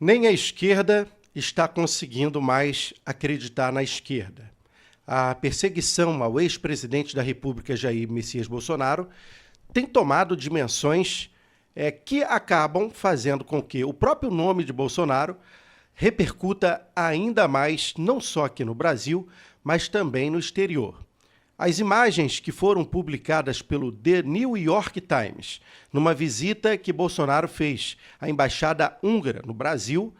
Nem a esquerda está conseguindo mais acreditar na esquerda. A perseguição ao ex-presidente da República, Jair Messias Bolsonaro, tem tomado dimensões que acabam fazendo com que o próprio nome de Bolsonaro repercuta ainda mais, não só aqui no Brasil, mas também no exterior. As imagens que foram publicadas pelo The New York Times, numa visita que Bolsonaro fez à embaixada húngara no Brasil,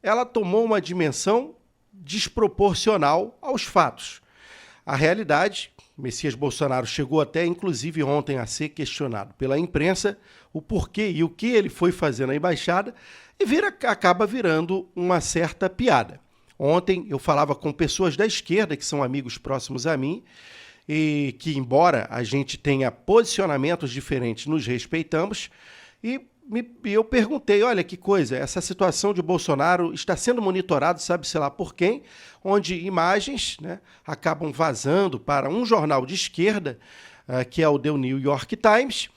ela tomou uma dimensão desproporcional aos fatos. A realidade, Messias Bolsonaro chegou até, inclusive ontem, a ser questionado pela imprensa o porquê e o que ele foi fazer na embaixada e acaba virando uma certa piada. Ontem eu falava com pessoas da esquerda, que são amigos próximos a mim, e que, embora a gente tenha posicionamentos diferentes, nos respeitamos, e eu perguntei, olha que coisa, essa situação de Bolsonaro está sendo monitorado, sabe-se lá por quem, onde imagens, né, acabam vazando para um jornal de esquerda, que é o The New York Times,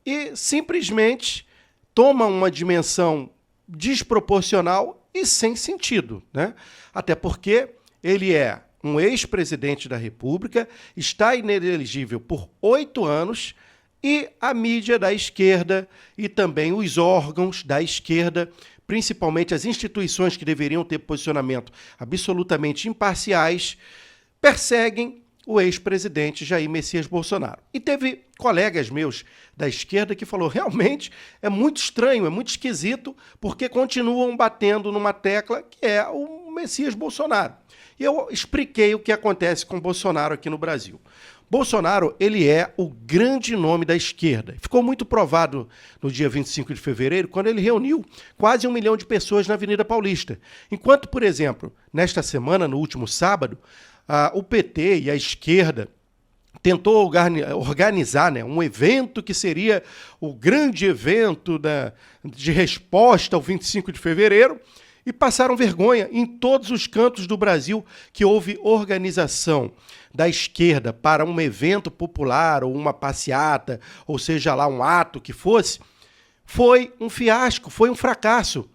e simplesmente toma uma dimensão desproporcional e sem sentido, né? Até porque ele é um ex-presidente da República, está inelegível por 8 anos e a mídia da esquerda e também os órgãos da esquerda, principalmente as instituições que deveriam ter posicionamento absolutamente imparciais, perseguem o ex-presidente Jair Messias Bolsonaro. E teve colegas meus da esquerda que falou, realmente é muito estranho, é muito esquisito, porque continuam batendo numa tecla que é o Messias Bolsonaro. E eu expliquei o que acontece com Bolsonaro aqui no Brasil. Bolsonaro, ele é o grande nome da esquerda. Ficou muito provado no dia 25 de fevereiro, quando ele reuniu quase 1 milhão de pessoas na Avenida Paulista. Enquanto, por exemplo, nesta semana, no último sábado, o PT e a esquerda tentou organizar, né, um evento que seria o grande evento de resposta ao 25 de fevereiro, e passaram vergonha em todos os cantos do Brasil que houve organização da esquerda para um evento popular ou uma passeata, ou seja lá, um ato que fosse, foi um fiasco, foi um fracasso.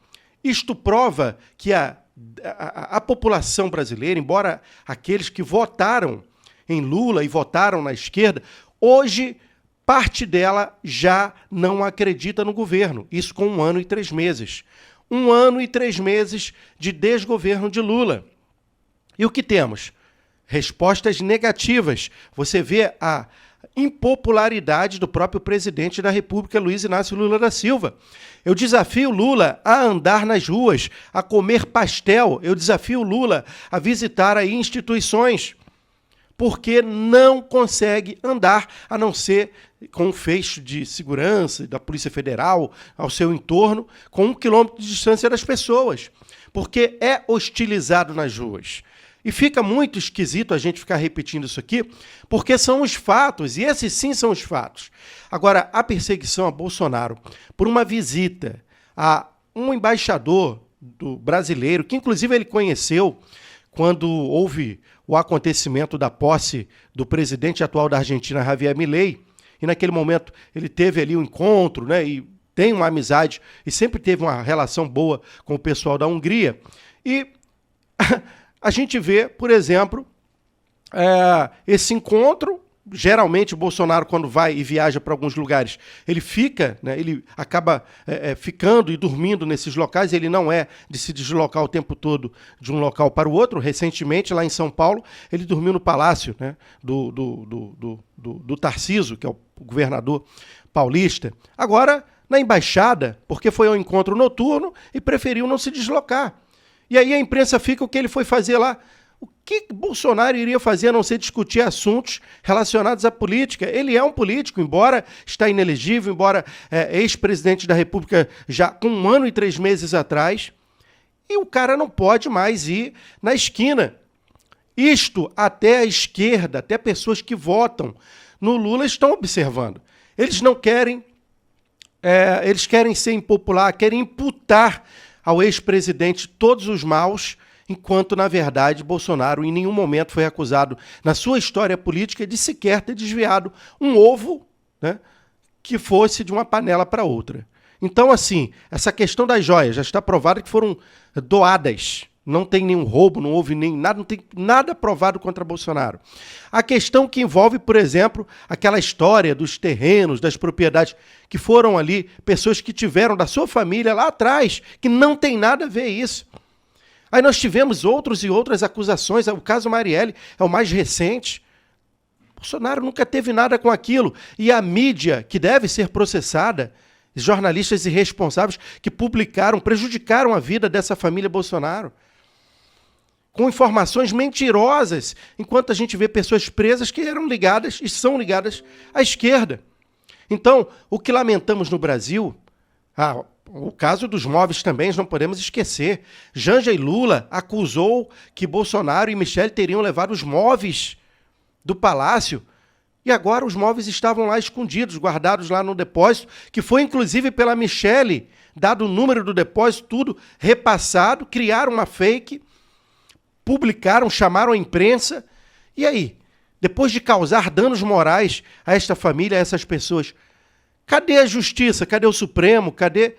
Isto prova que a população brasileira, embora aqueles que votaram em Lula e votaram na esquerda, hoje parte dela já não acredita no governo, isso com 1 ano e 3 meses. 1 ano e 3 meses de desgoverno de Lula. E o que temos? Respostas negativas. Você vê a impopularidade do próprio presidente da República, Luiz Inácio Lula da Silva. Eu desafio Lula a andar nas ruas, a comer pastel. Eu desafio Lula a visitar aí instituições, porque não consegue andar, a não ser com um feixe de segurança da Polícia Federal ao seu entorno, com 1 quilômetro de distância das pessoas, porque é hostilizado nas ruas. E fica muito esquisito a gente ficar repetindo isso aqui, porque são os fatos, e esses sim são os fatos. Agora, a perseguição a Bolsonaro por uma visita a um embaixador brasileiro, que inclusive ele conheceu quando houve o acontecimento da posse do presidente atual da Argentina, Javier Milei, e naquele momento ele teve ali um encontro, né, e tem uma amizade, e sempre teve uma relação boa com o pessoal da Hungria. E a gente vê, por exemplo, esse encontro. Geralmente o Bolsonaro, quando vai e viaja para alguns lugares, ele fica, né, ele acaba ficando e dormindo nesses locais, ele não é de se deslocar o tempo todo de um local para o outro. Recentemente, lá em São Paulo, ele dormiu no palácio, né, do Tarcísio, que é o governador paulista. Agora, na embaixada, porque foi ao encontro noturno e preferiu não se deslocar. E aí a imprensa fica o que ele foi fazer lá. O que Bolsonaro iria fazer a não ser discutir assuntos relacionados à política? Ele é um político, embora está inelegível, embora ex-presidente da República já com 1 ano e 3 meses atrás, e o cara não pode mais ir na esquina. Isto até a esquerda, até pessoas que votam no Lula estão observando. Eles não querem, eles querem ser impopular, querem imputar ao ex-presidente todos os maus, enquanto, na verdade, Bolsonaro em nenhum momento foi acusado, na sua história política, de sequer ter desviado um ovo, né, que fosse de uma panela para outra. Então, assim, essa questão das joias já está provado que foram doadas. Não tem nenhum roubo, não houve nem nada, não tem nada provado contra Bolsonaro. A questão que envolve, por exemplo, aquela história dos terrenos, das propriedades, que foram ali pessoas que tiveram da sua família lá atrás, que não tem nada a ver isso. Aí nós tivemos outros e outras acusações, o caso Marielle é o mais recente. Bolsonaro nunca teve nada com aquilo. E a mídia, que deve ser processada, jornalistas irresponsáveis que publicaram, prejudicaram a vida dessa família Bolsonaro, com informações mentirosas, enquanto a gente vê pessoas presas que eram ligadas e são ligadas à esquerda. Então, o que lamentamos no Brasil, o caso dos móveis também, nós não podemos esquecer. Janja e Lula acusou que Bolsonaro e Michele teriam levado os móveis do palácio e agora os móveis estavam lá escondidos, guardados lá no depósito, que foi inclusive pela Michele, dado o número do depósito, tudo repassado, criaram uma fake, publicaram, chamaram a imprensa. E aí, depois de causar danos morais a esta família, a essas pessoas, cadê a justiça? Cadê o Supremo? Cadê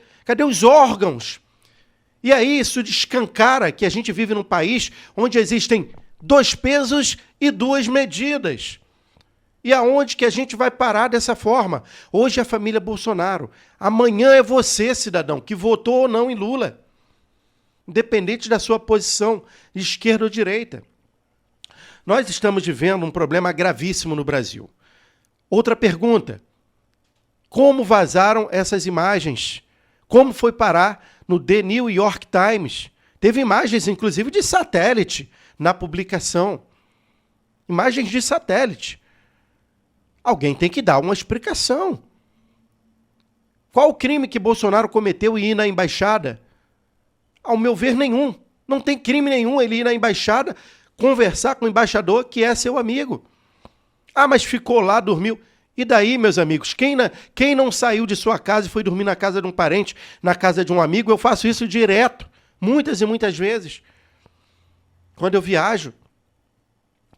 os órgãos? E aí isso escancara que a gente vive num país onde existem 2 pesos e 2 medidas. E aonde que a gente vai parar dessa forma? Hoje é a família Bolsonaro. Amanhã é você, cidadão, que votou ou não em Lula. Independente da sua posição, de esquerda ou direita. Nós estamos vivendo um problema gravíssimo no Brasil. Outra pergunta. Como vazaram essas imagens? Como foi parar no The New York Times? Teve imagens, inclusive, de satélite na publicação. Imagens de satélite. Alguém tem que dar uma explicação. Qual o crime que Bolsonaro cometeu e ir na embaixada? Ao meu ver, nenhum. Não tem crime nenhum ele ir na embaixada, conversar com o embaixador que é seu amigo. Mas ficou lá, dormiu. E daí, meus amigos, quem não saiu de sua casa e foi dormir na casa de um parente, na casa de um amigo, eu faço isso direto, muitas e muitas vezes, quando eu viajo.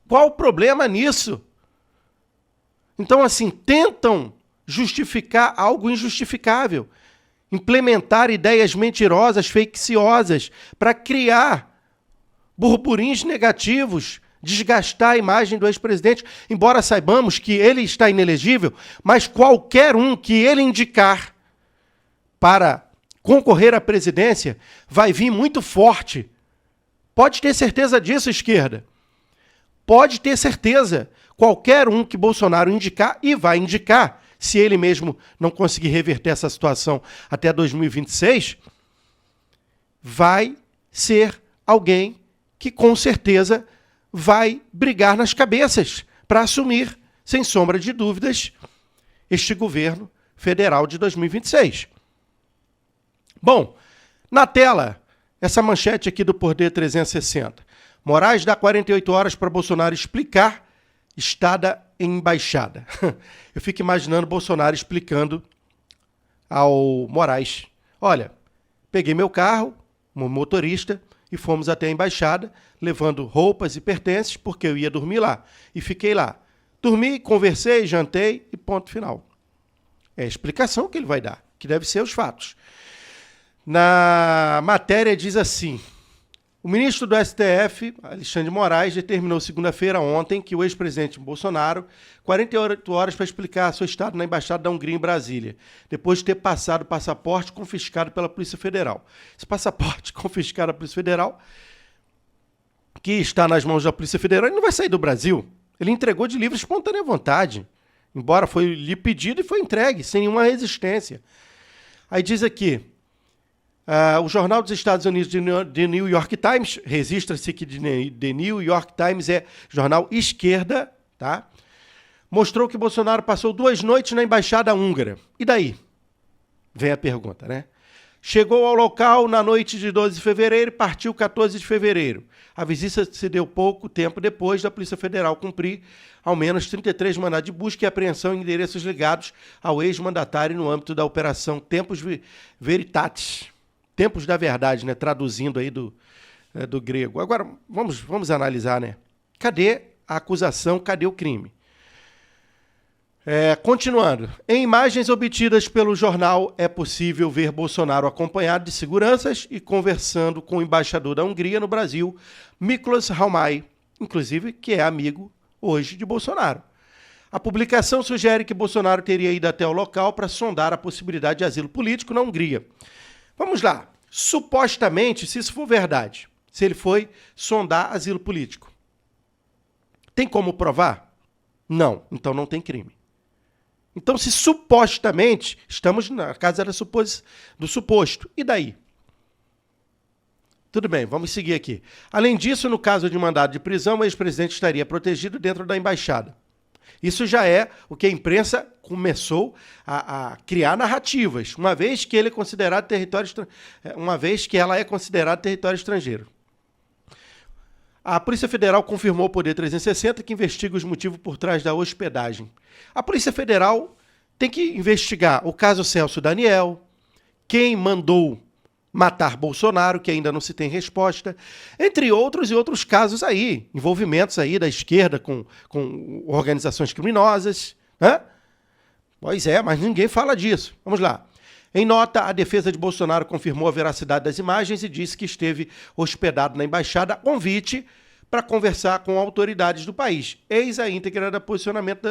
Qual o problema nisso? Então, assim, tentam justificar algo injustificável, implementar ideias mentirosas, facciosas, para criar burburinhos negativos, desgastar a imagem do ex-presidente, embora saibamos que ele está inelegível, mas qualquer um que ele indicar para concorrer à presidência vai vir muito forte. Pode ter certeza disso, esquerda. Pode ter certeza. Qualquer um que Bolsonaro indicar, e vai indicar, se ele mesmo não conseguir reverter essa situação até 2026, vai ser alguém que com certeza vai brigar nas cabeças para assumir, sem sombra de dúvidas, este governo federal de 2026. Bom, na tela, essa manchete aqui do Poder 360. Moraes dá 48 horas para Bolsonaro explicar estada em embaixada. Eu fico imaginando Bolsonaro explicando ao Moraes. Olha, peguei meu carro, um motorista, e fomos até a embaixada, levando roupas e pertences, porque eu ia dormir lá. E fiquei lá. Dormi, conversei, jantei e ponto final. É a explicação que ele vai dar, que deve ser os fatos. Na matéria diz assim: o ministro do STF, Alexandre de Moraes, determinou segunda-feira ontem que o ex-presidente Bolsonaro 48 horas para explicar seu estado na Embaixada da Hungria em Brasília, depois de ter passado o passaporte confiscado pela Polícia Federal. Esse passaporte confiscado pela Polícia Federal, que está nas mãos da Polícia Federal, ele não vai sair do Brasil. Ele entregou de livre e espontânea vontade, embora foi lhe pedido e foi entregue, sem nenhuma resistência. Aí diz aqui, o Jornal dos Estados Unidos, The New York Times, registra-se que The New York Times é jornal esquerda, tá? Mostrou que Bolsonaro passou 2 noites na embaixada húngara. E daí? Vem a pergunta, né? Chegou ao local na noite de 12 de fevereiro e partiu 14 de fevereiro. A visita se deu pouco tempo depois da Polícia Federal cumprir ao menos 33 mandados de busca e apreensão em endereços ligados ao ex-mandatário no âmbito da Operação Tempus Veritatis. Tempos da verdade, né? Traduzindo aí do grego. Agora, vamos analisar, né? Cadê a acusação? Cadê o crime? Continuando. Em imagens obtidas pelo jornal, é possível ver Bolsonaro acompanhado de seguranças e conversando com o embaixador da Hungria no Brasil, Miklos Halmai, inclusive, que é amigo hoje de Bolsonaro. A publicação sugere que Bolsonaro teria ido até o local para sondar a possibilidade de asilo político na Hungria. Vamos lá. Supostamente, se isso for verdade, se ele foi sondar asilo político, tem como provar? Não. Então não tem crime. Então, se supostamente, estamos na casa do suposto. E daí? Tudo bem, vamos seguir aqui. Além disso, no caso de mandado de prisão, o ex-presidente estaria protegido dentro da embaixada. Isso já é o que a imprensa começou a criar narrativas, uma vez que ele é considerado ela é considerada território estrangeiro. A Polícia Federal confirmou ao Poder 360 que investiga os motivos por trás da hospedagem. A Polícia Federal tem que investigar o caso Celso Daniel, quem mandou matar Bolsonaro, que ainda não se tem resposta, entre outros e outros casos aí, envolvimentos aí da esquerda com organizações criminosas, né? Pois é, mas ninguém fala disso. Vamos lá. Em nota, a defesa de Bolsonaro confirmou a veracidade das imagens e disse que esteve hospedado na embaixada a convite para conversar com autoridades do país. Eis a íntegra do posicionamento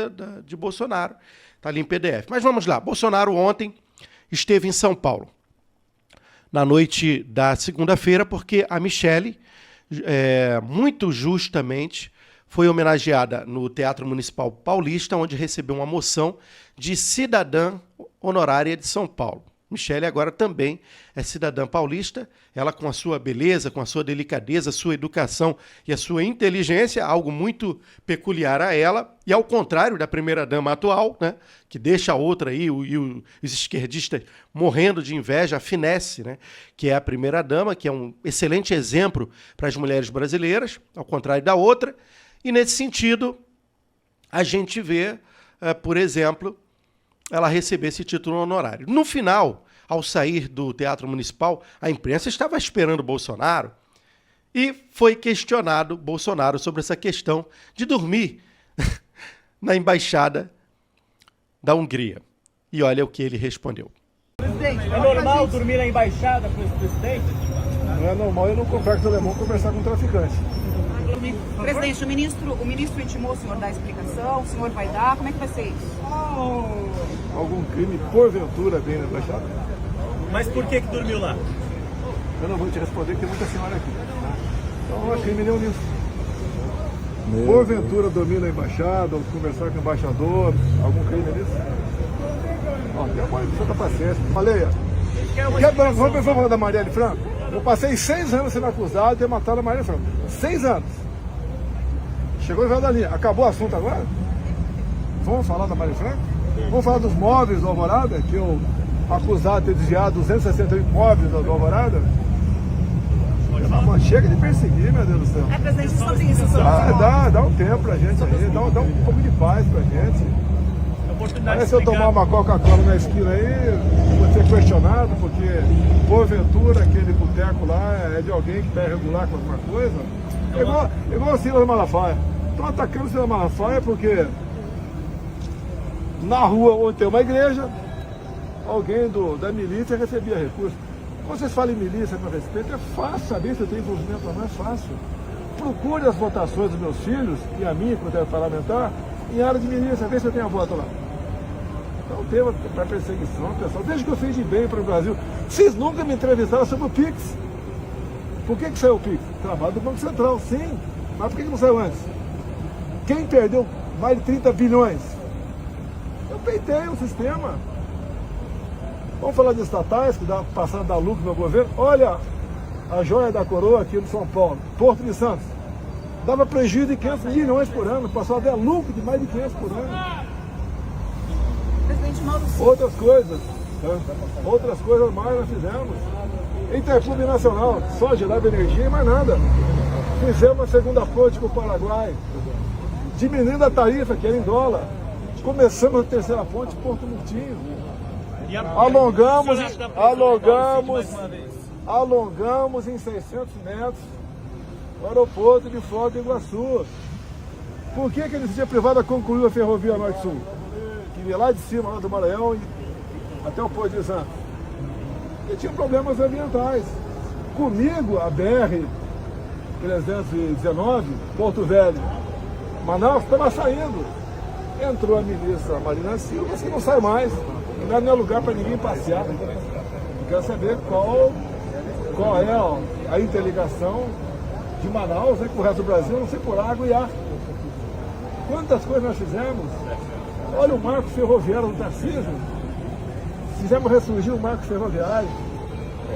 de Bolsonaro. Está ali em PDF. Mas vamos lá. Bolsonaro ontem esteve em São Paulo, na noite da segunda-feira, porque a Michelle, muito justamente, foi homenageada no Teatro Municipal Paulista, onde recebeu uma moção de cidadã honorária de São Paulo. Michelle agora também é cidadã paulista, ela com a sua beleza, com a sua delicadeza, a sua educação e a sua inteligência, algo muito peculiar a ela, e ao contrário da primeira-dama atual, né, que deixa a outra aí, os esquerdistas morrendo de inveja, a Finesse, né, que é a primeira-dama, que é um excelente exemplo para as mulheres brasileiras, ao contrário da outra, e nesse sentido a gente vê, por exemplo, ela receber esse título honorário. No final, ao sair do Teatro Municipal, a imprensa estava esperando Bolsonaro e foi questionado Bolsonaro sobre essa questão de dormir na embaixada da Hungria. E olha o que ele respondeu. Presidente, é normal dormir na embaixada com esse presidente? Não é normal eu não comprar com o alemão conversar com um traficante. Presidente, o ministro intimou o senhor dar explicação, o senhor vai dar, como é que vai ser isso? Algum crime, porventura, bem na embaixada? Mas por que dormiu lá? Eu não vou te responder, porque tem muita senhora aqui. Então não é crime nenhum nisso. Porventura dormir na embaixada, ou conversar com o embaixador, algum crime nisso? Ó, tem uma santa paciência. Falei, vamos falar da Marielle Franco? Eu passei 6 anos sendo acusado de ter matado a Marielle Franco. 6 anos. Chegou no da linha. Acabou o assunto agora? Vamos falar da Marielle Franco? Vamos falar dos móveis do Alvorada, que eu acusado de ter desviado 268 móveis do Alvorada? Mas chega de perseguir, meu Deus do céu. Presidente, sobre isso. Dá um tempo pra gente aí, dá um pouco de paz pra gente. Aí se eu tomar uma Coca-Cola na esquina aí, vou ser questionado, porque porventura aquele boteco lá é de alguém que está irregular com alguma coisa. É igual o Silas Malafaia. Estão atacando o Silas Malafaia porque na rua onde tem uma igreja, alguém da milícia recebia recursos. Quando vocês falam em milícia com respeito, é fácil saber se eu tenho envolvimento ou não, é fácil. Procure as votações dos meus filhos e a minha, quando é parlamentar, em área de milícia, vê se eu tenho a voto lá. Então, tema para perseguição, pessoal. Desde que eu fiz de bem para o Brasil. Vocês nunca me entrevistaram sobre o PIX. Por que saiu o PIX? Trabalho do Banco Central, sim. Mas por que não saiu antes? Quem perdeu mais de 30 bilhões? Eu peitei o sistema. Vamos falar de estatais, que dá passando da lucro no governo. Olha a joia da coroa aqui no São Paulo, Porto de Santos. Dava prejuízo de 500 milhões por ano, passou a dar lucro de mais de 500 por ano. Outras coisas mais nós fizemos. Interclube Nacional, só gerava energia e mais nada. Fizemos a segunda ponte com o Paraguai, diminuindo a tarifa, que era em dólar. Começamos a terceira ponte, Porto Murtinho. Alongamos em 600 metros o aeroporto de Foz do Iguaçu. Por que a iniciativa privada concluiu a ferrovia Norte-Sul? que vinha lá de cima, lá do Maranhão, e até o Porto de Santos. E tinha problemas ambientais. Comigo, a BR-319, Porto Velho, Manaus, estava saindo. Entrou a ministra Marina Silva, que não sai mais. Não é lugar para ninguém passear. Eu quero saber qual é a interligação de Manaus, né, com o resto do Brasil, não sei, por água e ar. Quantas coisas nós fizemos? Olha o marco ferroviário do Tarcísio. Fizemos ressurgir o marco ferroviário.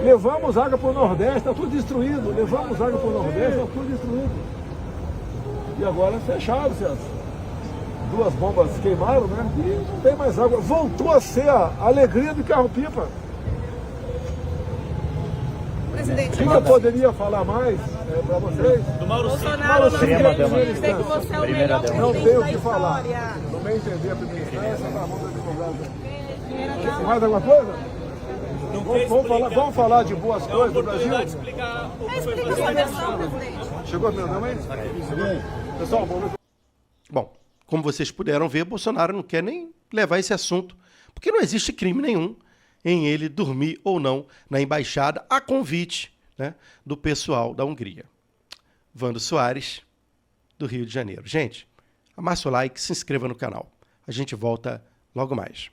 Levamos água para o Nordeste, está tudo destruído. Levamos água para o Nordeste, está tudo destruído. E agora fechado, Celso. 2 bombas queimaram, né? E não tem mais água. Voltou a ser a alegria do carro-pipa. Presidente, Quem eu poderia falar mais para vocês? Do Mauro Cid. Bolsonaro, Cid é a primeira dizer que instância. você é o melhor Não presidente tenho o da que falar. história. No meu entender, a primeira instância, na mão da advogada. Tem mais alguma coisa? Vamos falar de boas coisas do Brasil? Explicar o que foi Explica a sua versão, presidente. Chegou meu nome aí? Pessoal, boa noite. Bom, como vocês puderam ver, Bolsonaro não quer nem levar esse assunto, porque não existe crime nenhum em ele dormir ou não na embaixada a convite, né, do pessoal da Hungria. Vando Soares, do Rio de Janeiro. Gente, amassa o like, se inscreva no canal. A gente volta logo mais.